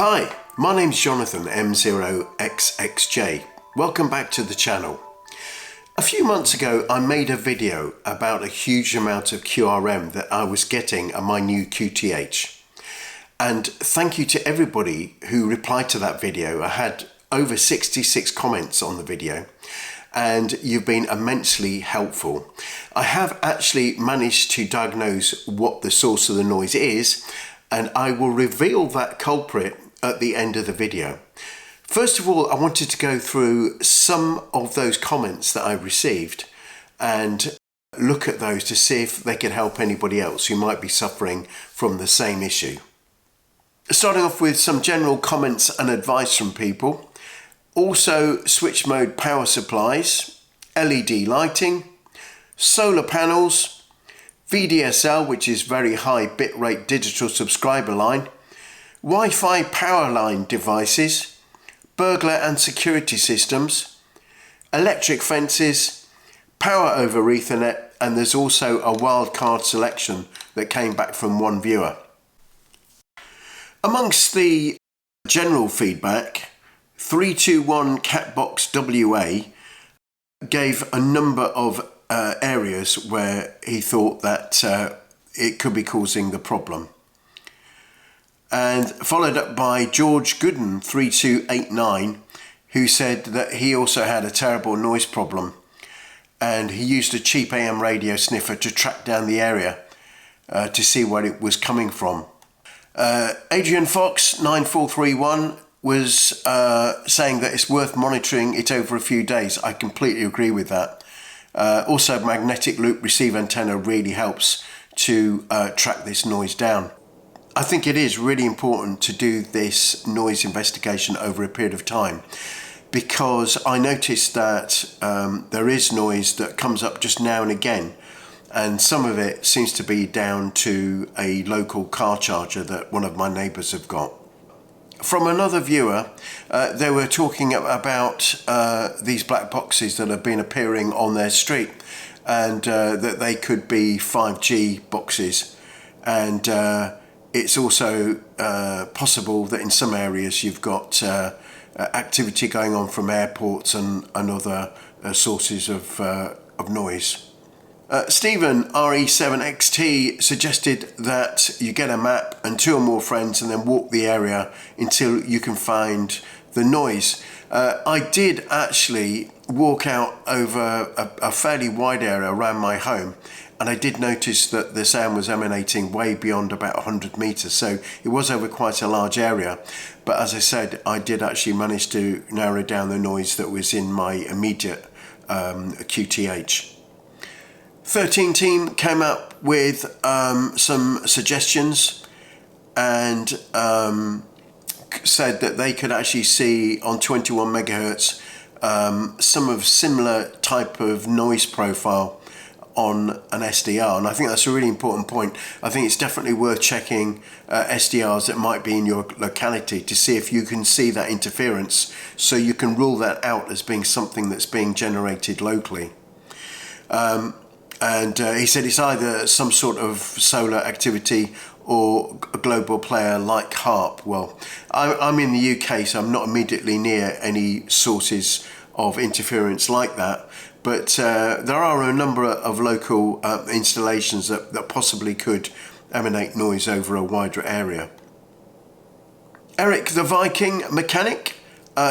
Hi, my name's Jonathan M0XXJ. Welcome back to the channel. A few months ago I made a video about a huge amount of QRM that I was getting on my new QTH. And thank you to everybody who replied to that video. I had over 66 comments on the video and you've been immensely helpful. I have actually managed to diagnose what the source of the noise is, and I will reveal that culprit at the end of the video. First of all, I wanted to go through some of those comments that I received and look at those to see if they could help anybody else who might be suffering from the same issue. Starting off with some general comments and advice from people. Also, switch mode power supplies, LED lighting, solar panels, VDSL, which is very high bitrate digital subscriber line, Wi-Fi power line devices, burglar and security systems, electric fences, power over Ethernet, and there's also a wildcard selection that came back from one viewer. Amongst the general feedback, 321 Catbox WA gave a number of areas where he thought that it could be causing the problem. And followed up by George Gooden 3289, who said that he also had a terrible noise problem and he used a cheap AM radio sniffer to track down the area to see where it was coming from. Adrian Fox 9431 was saying that it's worth monitoring it over a few days. I completely agree with that. Also, magnetic loop receive antenna really helps to track this noise down. I think it is really important to do this noise investigation over a period of time, because I noticed that there is noise that comes up just now and again, and some of it seems to be down to a local car charger that one of my neighbours have got. From another viewer, they were talking about these black boxes that have been appearing on their street, and that they could be 5G boxes, and it's also possible that in some areas you've got activity going on from airports and other sources of noise. Stephen RE7XT suggested that you get a map and 2 or more friends and then walk the area until you can find the noise. I did actually walk out over a fairly wide area around my home, and I did notice that the sound was emanating way beyond about 100 meters, so it was over quite a large area. But as I said, I did actually manage to narrow down the noise that was in my immediate QTH. 13 team came up with some suggestions and said that they could actually see on 21 megahertz some of similar type of noise profile on an SDR, and I think that's a really important point. I think it's definitely worth checking SDRs that might be in your locality to see if you can see that interference, so you can rule that out as being something that's being generated locally. And he said it's either some sort of solar activity or a global player like HARP. Well, I'm in the UK, so I'm not immediately near any sources of interference like that, but there are a number of local installations that possibly could emanate noise over a wider area. Eric the Viking mechanic,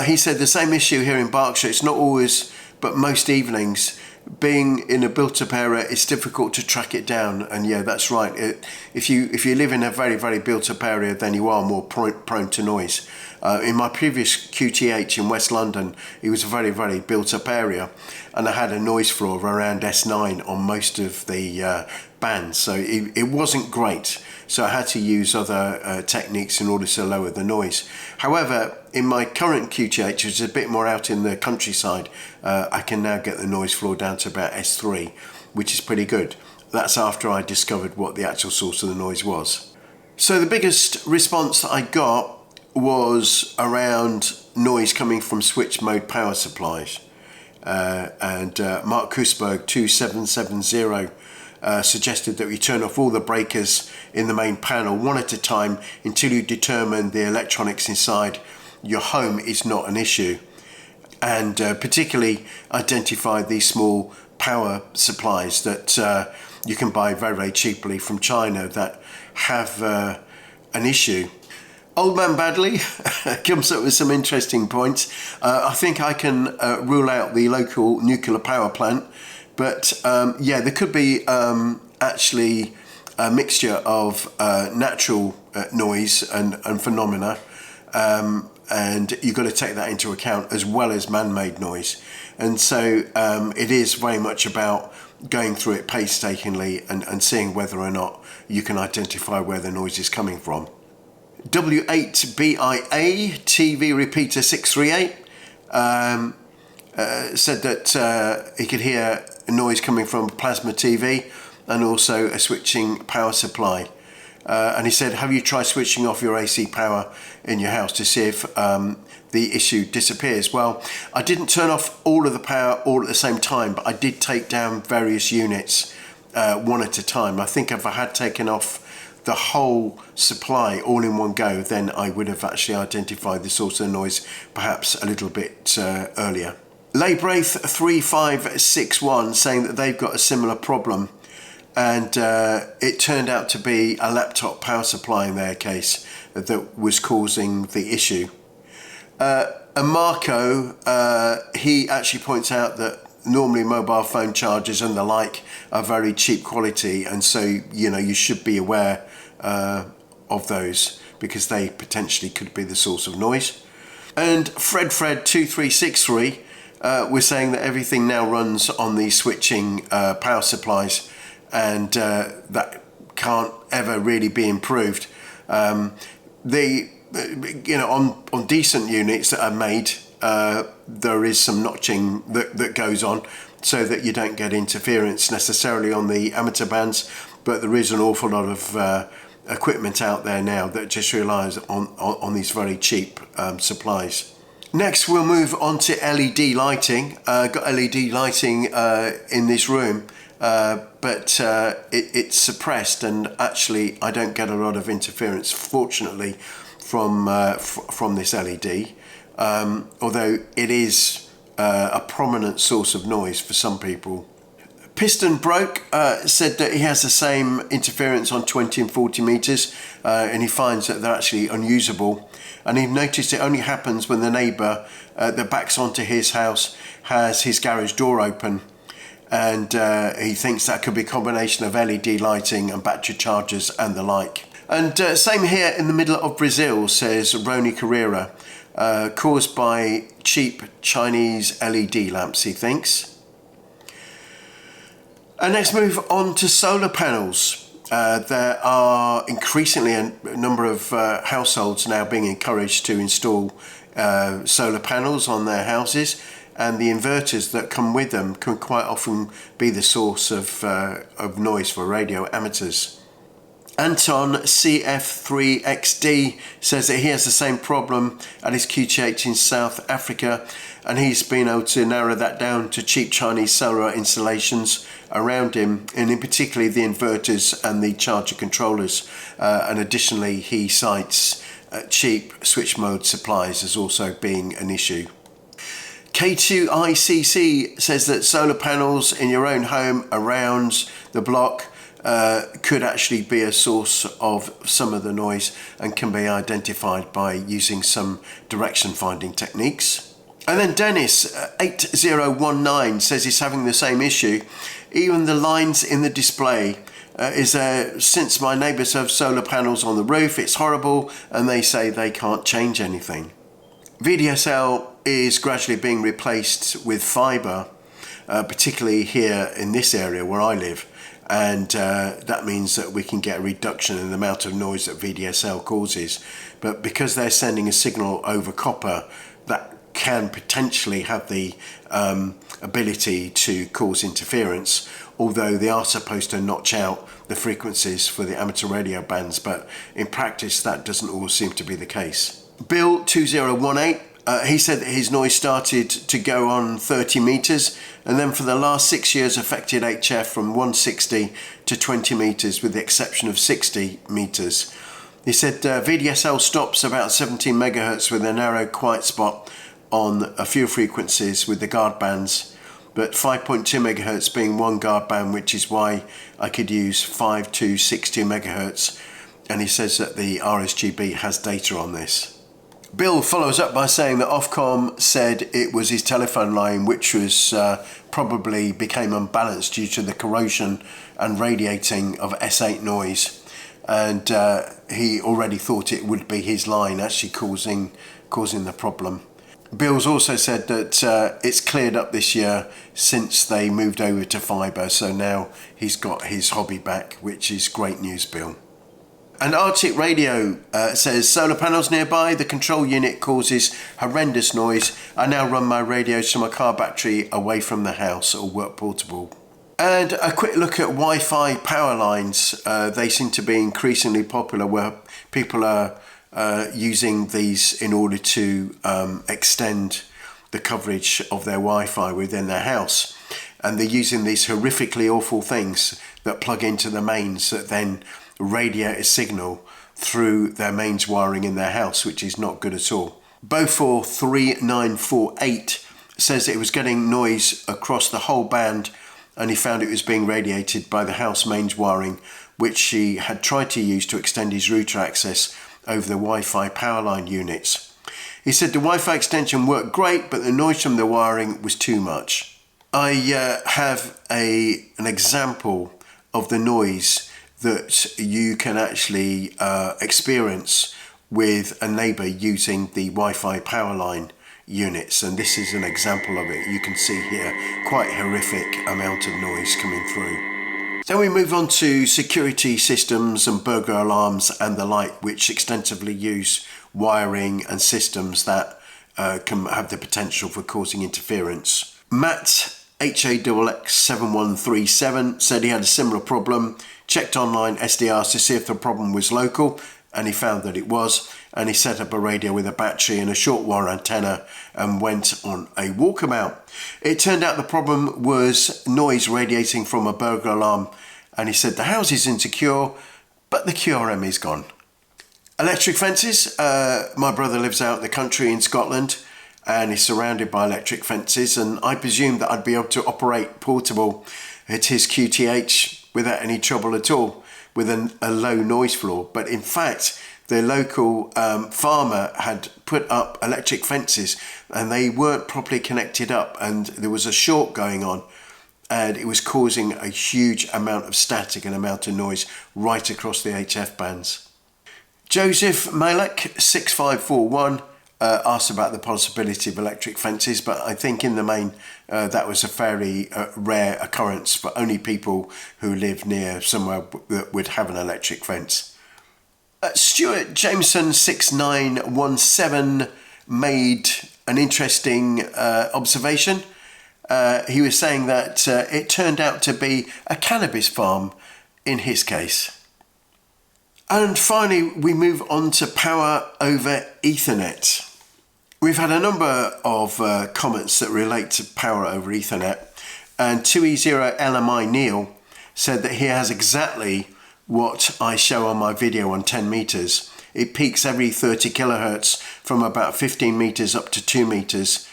he said the same issue here in Berkshire. It's not always, but most evenings. Being in a built-up area, it's difficult to track it down, and yeah, that's right. If you live in a very, very built-up area, then you are more prone to noise. In my previous QTH in West London, it was a very, very built-up area, and I had a noise floor of around S9 on most of the bands, so it wasn't great. So I had to use other techniques in order to lower the noise. However, in my current QTH, which is a bit more out in the countryside, I can now get the noise floor down to about S3, which is pretty good. That's after I discovered what the actual source of the noise was. So the biggest response that I got was around noise coming from switch mode power supplies. And Mark Kusberg 2770 suggested that we turn off all the breakers in the main panel one at a time until you determine the electronics inside your home is not an issue, and particularly identify these small power supplies that you can buy very, very cheaply from China that have an issue. Old Man Badley comes up with some interesting points. I think I can rule out the local nuclear power plant, but yeah, there could be actually a mixture of natural noise and phenomena, and you've got to take that into account as well as man-made noise. And so it is very much about going through it painstakingly and seeing whether or not you can identify where the noise is coming from. W8BIA TV repeater 638 said that he could hear a noise coming from a plasma TV and also a switching power supply. And he said, have you tried switching off your AC power in your house to see if the issue disappears? Well, I didn't turn off all of the power all at the same time, but I did take down various units one at a time. I think if I had taken off the whole supply all in one go, then I would have actually identified the source of the noise perhaps a little bit earlier. Laybraith 3561 saying that they've got a similar problem, and it turned out to be a laptop power supply in their case that was causing the issue. And Marco, he actually points out that normally mobile phone chargers and the like are very cheap quality, and so you should be aware of those because they potentially could be the source of noise. And Fred 2363 was saying that everything now runs on these switching power supplies, and that can't ever really be improved. On decent units that are made, there is some notching that goes on so that you don't get interference necessarily on the amateur bands, but there is an awful lot of equipment out there now that just relies on these very cheap supplies. Next we'll move on to LED lighting. Got LED lighting in this room, but it's suppressed, and actually I don't get a lot of interference, fortunately, from this LED, although it is a prominent source of noise for some people. Piston Broke said that he has the same interference on 20 and 40 meters, and he finds that they're actually unusable, and he noticed it only happens when the neighbour that backs onto his house has his garage door open, and he thinks that could be a combination of LED lighting and battery chargers and the like. And same here in the middle of Brazil, says Roni Carrera, caused by cheap Chinese LED lamps, he thinks. And let's move on to solar panels. There are increasingly a number of households now being encouraged to install solar panels on their houses, and the inverters that come with them can quite often be the source of noise for radio amateurs. Anton CF3XD says that he has the same problem at his QTH in South Africa, and he's been able to narrow that down to cheap Chinese solar installations around him, and in particular the inverters and the charger controllers, and additionally he cites cheap switch mode supplies as also being an issue. K2ICC says that solar panels in your own home around the block could actually be a source of some of the noise and can be identified by using some direction finding techniques. And then Dennis 8019 says he's having the same issue. Even the lines in the display is since my neighbours have solar panels on the roof, it's horrible, and they say they can't change anything. VDSL is gradually being replaced with fibre, particularly here in this area where I live, and that means that we can get a reduction in the amount of noise that VDSL causes. But because they're sending a signal over copper, that can potentially have the ability to cause interference, although they are supposed to notch out the frequencies for the amateur radio bands, but in practice that doesn't always seem to be the case. Bill 2018 He said that his noise started to go on 30 metres and then for the last 6 years affected HF from 160 to 20 metres with the exception of 60 metres. He said VDSL stops about 17 megahertz with a narrow quiet spot on a few frequencies with the guard bands, but 5.2 megahertz being one guard band, which is why I could use 5 to 62 megahertz. And he says that the RSGB has data on this. Bill follows up by saying that Ofcom said it was his telephone line which was probably became unbalanced due to the corrosion and radiating of S8 noise, and he already thought it would be his line actually causing the problem. Bill's also said that it's cleared up this year since they moved over to fibre, so now he's got his hobby back, which is great news, Bill. And Arctic Radio says, solar panels nearby, the control unit causes horrendous noise. I now run my radios to my car battery away from the house or work portable. And a quick look at Wi-Fi power lines. They seem to be increasingly popular where people are using these in order to extend the coverage of their Wi-Fi within their house. And they're using these horrifically awful things that plug into the mains that then radiate a signal through their mains wiring in their house, which is not good at all. Beaufort 3948 says it was getting noise across the whole band and he found it was being radiated by the house mains wiring, which he had tried to use to extend his router access over the Wi-Fi power line units. He said the Wi-Fi extension worked great, but the noise from the wiring was too much. I have an example of the noise that you can actually experience with a neighbour using the Wi-Fi power line units, and this is an example of it. You can see here quite horrific amount of noise coming through. Then we move on to security systems and burglar alarms and the like, which extensively use wiring and systems that can have the potential for causing interference. Matt HAXX7137 said he had a similar problem, checked online SDRs to see if the problem was local, and he found that it was, and he set up a radio with a battery and a short wire antenna and went on a walkabout. It turned out the problem was noise radiating from a burglar alarm, and he said the house is insecure, but the QRM is gone. Electric fences. My brother lives out in the country in Scotland and is surrounded by electric fences, and I presumed that I'd be able to operate portable at his QTH without any trouble at all with a low noise floor. But in fact, the local farmer had put up electric fences and they weren't properly connected up, and there was a short going on and it was causing a huge amount of static and amount of noise right across the HF bands. Joseph Malek 6541 asked about the possibility of electric fences, but I think in the main that was a fairly rare occurrence for only people who live near somewhere that would have an electric fence. Stuart Jameson 6917 made an interesting observation. He was saying that it turned out to be a cannabis farm in his case. And finally, we move on to power over Ethernet. We've had a number of comments that relate to power over Ethernet, and 2E0LMI Neil said that he has exactly what I show on my video on 10 meters. It peaks every 30 kilohertz from about 15 meters up to 2 meters.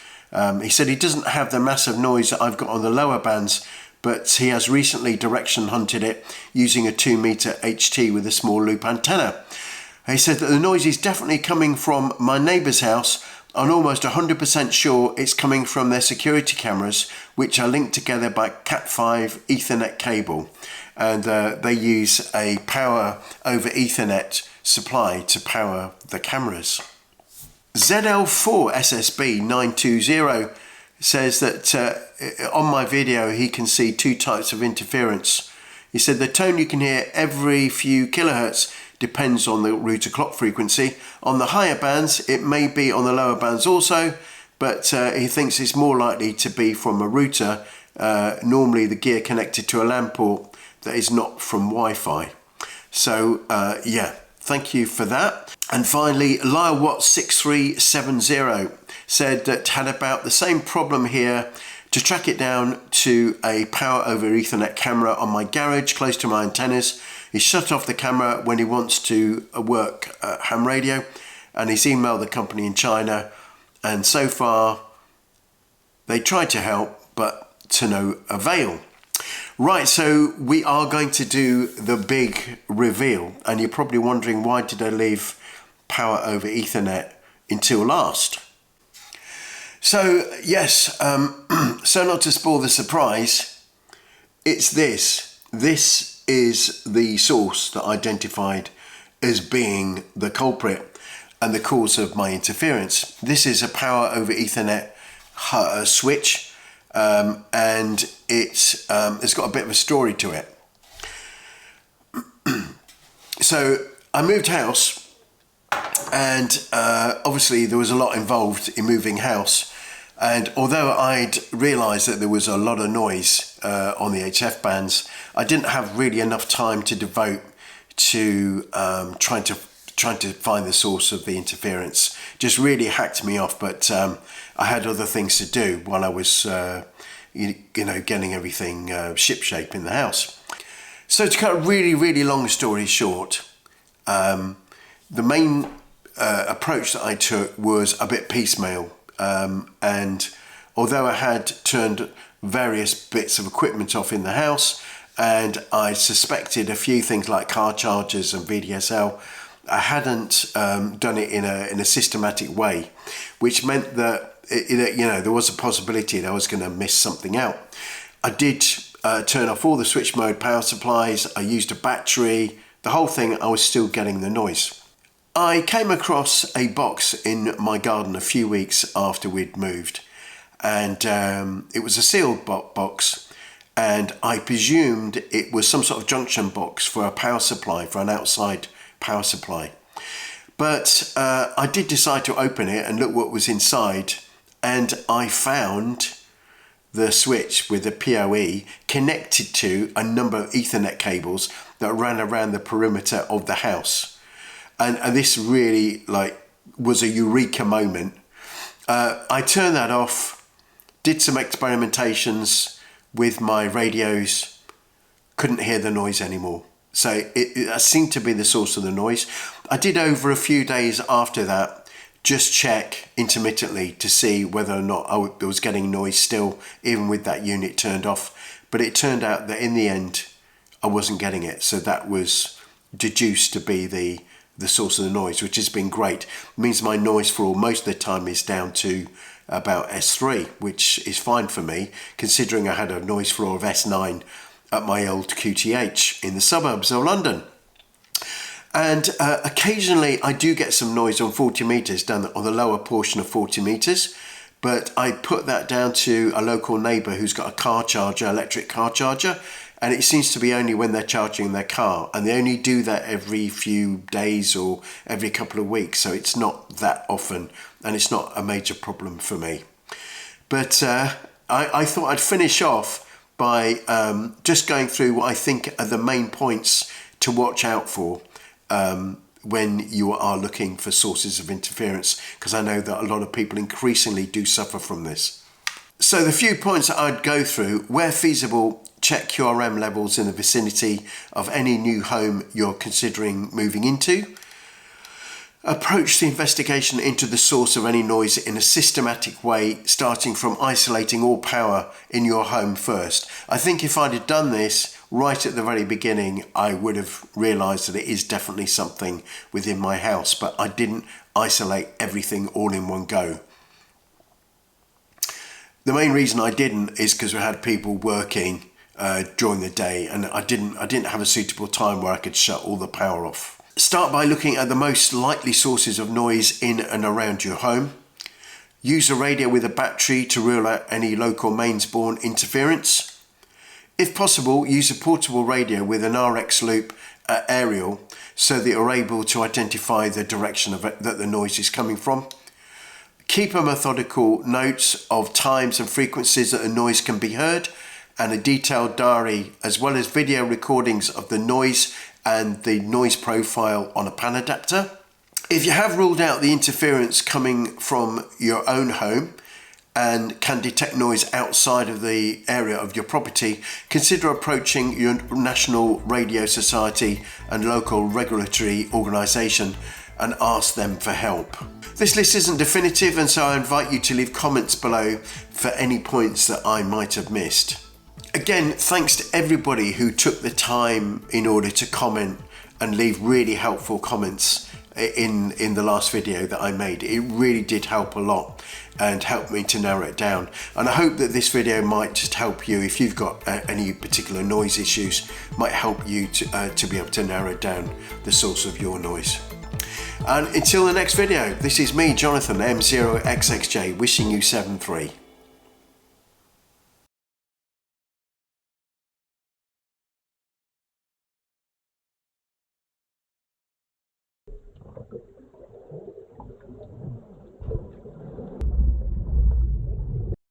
He said he doesn't have the massive noise that I've got on the lower bands, but he has recently direction hunted it using a 2 meter HT with a small loop antenna. He said that the noise is definitely coming from my neighbour's house. I'm almost 100% sure it's coming from their security cameras, which are linked together by Cat5 Ethernet cable. And they use a power over Ethernet supply to power the cameras. ZL4 SSB 920 says that on my video he can see two types of interference. He said the tone you can hear every few kilohertz depends on the router clock frequency. On the higher bands it may be on the lower bands also, but he thinks it's more likely to be from a router, normally the gear connected to a LAN port that is not from Wi-Fi. So yeah, thank you for that. And finally, Lylewatt 6370 said that had about the same problem here. To track it down to a power over Ethernet camera on my garage close to my antennas. He shut off the camera when he wants to work ham radio, and he's emailed the company in China, and so far they tried to help but to no avail. Right, so we are going to do the big reveal, and you're probably wondering, why did I leave power over Ethernet until last? So yes, so not to spoil the surprise, it's this. This is the source that I identified as being the culprit and the cause of my interference. This is a power over Ethernet switch, and it's got a bit of a story to it. So I moved house, and obviously there was a lot involved in moving house. And although I'd realised that there was a lot of noise on the HF bands, I didn't have really enough time to devote to trying to find the source of the interference. Just really hacked me off, but I had other things to do while I was getting everything shipshape in the house. So to cut a really long story short, the main approach that I took was a bit piecemeal. And although I had turned various bits of equipment off in the house, and I suspected a few things like car chargers and VDSL, I hadn't done it in a systematic way, which meant that there was a possibility that I was going to miss something out. I did turn off all the switch mode power supplies. I used a battery, the whole thing. I was still getting the noise. I came across a box in my garden a few weeks after we'd moved, and it was a sealed box, and I presumed it was some sort of junction box for a power supply, for an outside power supply. But I did decide to open it and look what was inside, and I found the switch with the PoE connected to a number of Ethernet cables that ran around the perimeter of the house. And this really was a Eureka moment. I turned that off, did some experimentations with my radios, couldn't hear the noise anymore. So it seemed to be the source of the noise. I did, over a few days after that, just check intermittently to see whether or not I was getting noise still, even with that unit turned off. But it turned out that in the end, I wasn't getting it. So that was deduced to be the source of the noise, which has been great. It means my noise floor most of the time is down to about S3, which is fine for me, considering I had a noise floor of S9 at my old QTH in the suburbs of London. And occasionally I do get some noise on 40 metres, down on the lower portion of 40 metres, but I put that down to a local neighbour who's got a car charger, electric car charger, and it seems to be only when they're charging their car, and they only do that every few days or every couple of weeks, so it's not that often, and it's not a major problem for me. But I thought I'd finish off by just going through what I think are the main points to watch out for when you are looking for sources of interference, because I know that a lot of people increasingly do suffer from this. So the few points that I'd go through: where feasible, check QRM levels in the vicinity of any new home you're considering moving into. Approach the investigation into the source of any noise in a systematic way, starting from isolating all power in your home first. I think if I'd have done this right at the very beginning, I would have realised that it is definitely something within my house, but I didn't isolate everything all in one go. The main reason I didn't is because we had people working during the day, and I didn't have a suitable time where I could shut all the power off. Start by looking at the most likely sources of noise in and around your home. Use a radio with a battery to rule out any local mains-borne interference. If possible, use a portable radio with an RX loop aerial so that you're able to identify the direction that the noise is coming from. Keep a methodical notes of times and frequencies that the noise can be heard, and a detailed diary, as well as video recordings of the noise and the noise profile on a pan adapter. If you have ruled out the interference coming from your own home and can detect noise outside of the area of your property, consider approaching your National Radio Society and local regulatory organisation and ask them for help. This list isn't definitive, and so I invite you to leave comments below for any points that I might have missed. Again, thanks to everybody who took the time in order to comment and leave really helpful comments in the last video that I made. It really did help a lot and helped me to narrow it down. And I hope that this video might just help you if you've got any particular noise issues, might help you to be able to narrow down the source of your noise. And until the next video, this is me, Jonathan M0XXJ, wishing you 7-3.